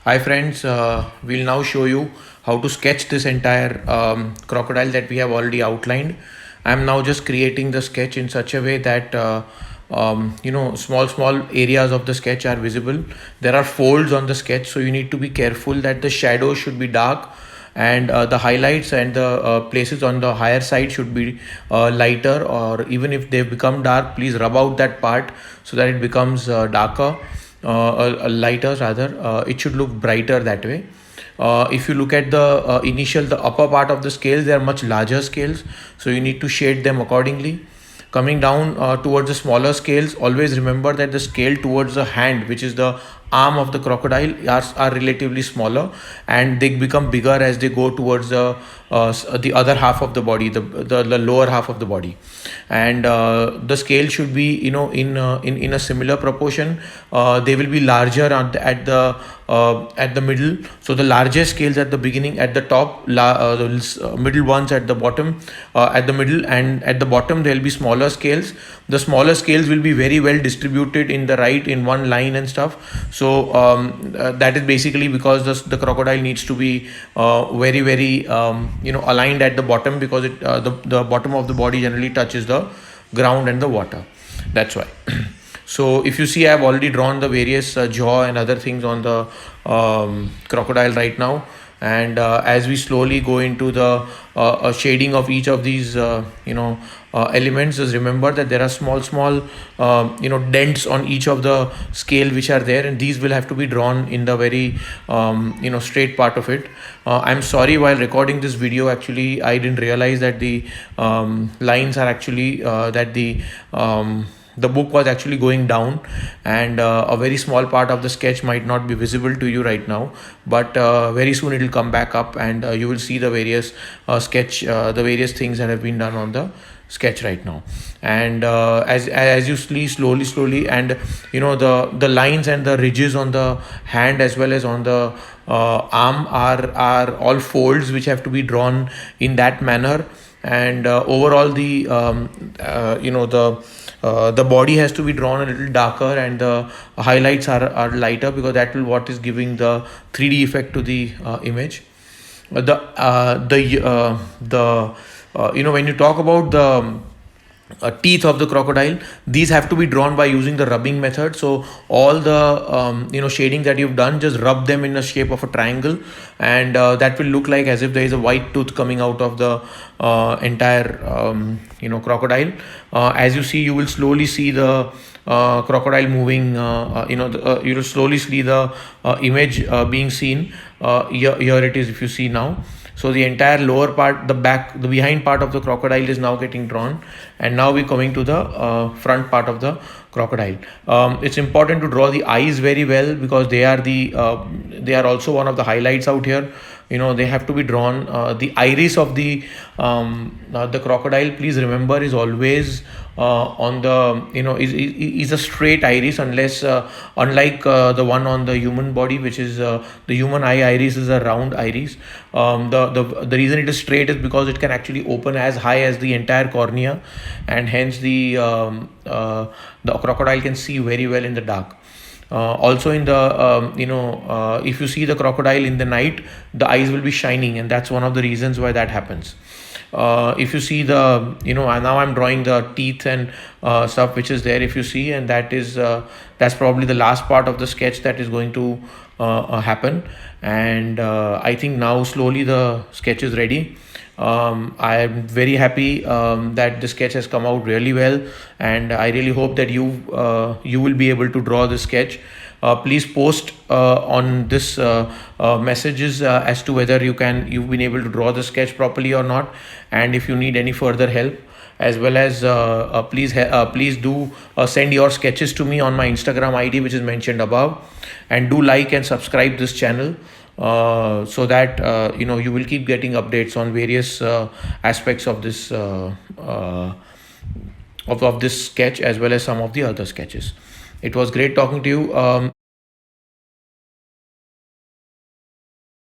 Hi friends, we'll now show you how to sketch this entire crocodile that we have already outlined. I'm now just creating the sketch in such a way that small areas of the sketch are visible. There are folds on the sketch, so you need to be careful that the shadows should be dark and the highlights and the places on the higher side should be lighter, or even if they become dark, please rub out that part so that it becomes darker, lighter rather. It should look brighter that way. If you look at the upper part of the scales, they are much larger scales, so you need to shade them accordingly. Coming down towards the smaller scales, always remember that the scale towards the hand, which is the arm of the crocodile, are relatively smaller, and they become bigger as they go towards the other half of the body, the lower half of the body. And the scale should be, in a similar proportion. They will be larger at the middle. So the largest scales at the beginning, at the top, the middle ones at the bottom, at the middle, and at the bottom there will be smaller scales. The smaller scales will be very well distributed in the right, in one line and stuff. So that is basically because the crocodile needs to be very aligned at the bottom, because the bottom of the body generally touches the ground and the water. That's why. So if you see, I've already drawn the various jaw and other things on the crocodile right now. And as we slowly go into the shading of each of these elements, just remember that there are small dents on each of the scale which are there, and these will have to be drawn in the very straight part of it. I'm sorry, while recording this video, actually I didn't realize that the lines are actually that the book was actually going down, and a very small part of the sketch might not be visible to you right now, but very soon it will come back up, and you will see the various the various things that have been done on the sketch right now. And as you see, slowly, and the lines and the ridges on the hand as well as on the arm are all folds which have to be drawn in that manner. And overall, the body has to be drawn a little darker, and the highlights are lighter, because that will what is giving the 3D effect to the image. When you talk about the teeth of the crocodile, these have to be drawn by using the rubbing method. So all the shading that you've done, just rub them in the shape of a triangle, and that will look like as if there is a white tooth coming out of the entire crocodile. As you see, you will slowly see the crocodile moving. You will slowly see the image being seen. Here it is, if you see now. So the entire lower part, the behind part of the crocodile is now getting drawn, and now we're coming to the front part of the crocodile. It's important to draw the eyes very well, because they are also one of the highlights out here. They have to be drawn. The iris of the crocodile, please remember, is always on the is a straight iris, unless unlike the one on the human body, which is the human eye iris is a round iris. The reason it is straight is because it can actually open as high as the entire cornea, and hence the crocodile can see very well in the dark. Also, in the if you see the crocodile in the night, the eyes will be shining, and that's one of the reasons why that happens. If you see the now I'm drawing the teeth and stuff which is there, if you see, and that's probably the last part of the sketch that is going to happen. And I think now slowly the sketch is ready. I am very happy that the sketch has come out really well, and I really hope that you will be able to draw the sketch. Please post on this messages as to whether you've been able to draw the sketch properly or not, and if you need any further help, as well as please do send your sketches to me on my Instagram ID, which is mentioned above, and do like and subscribe this channel, so that you will keep getting updates on various aspects of this of this sketch, as well as some of the other sketches. It was great talking to you.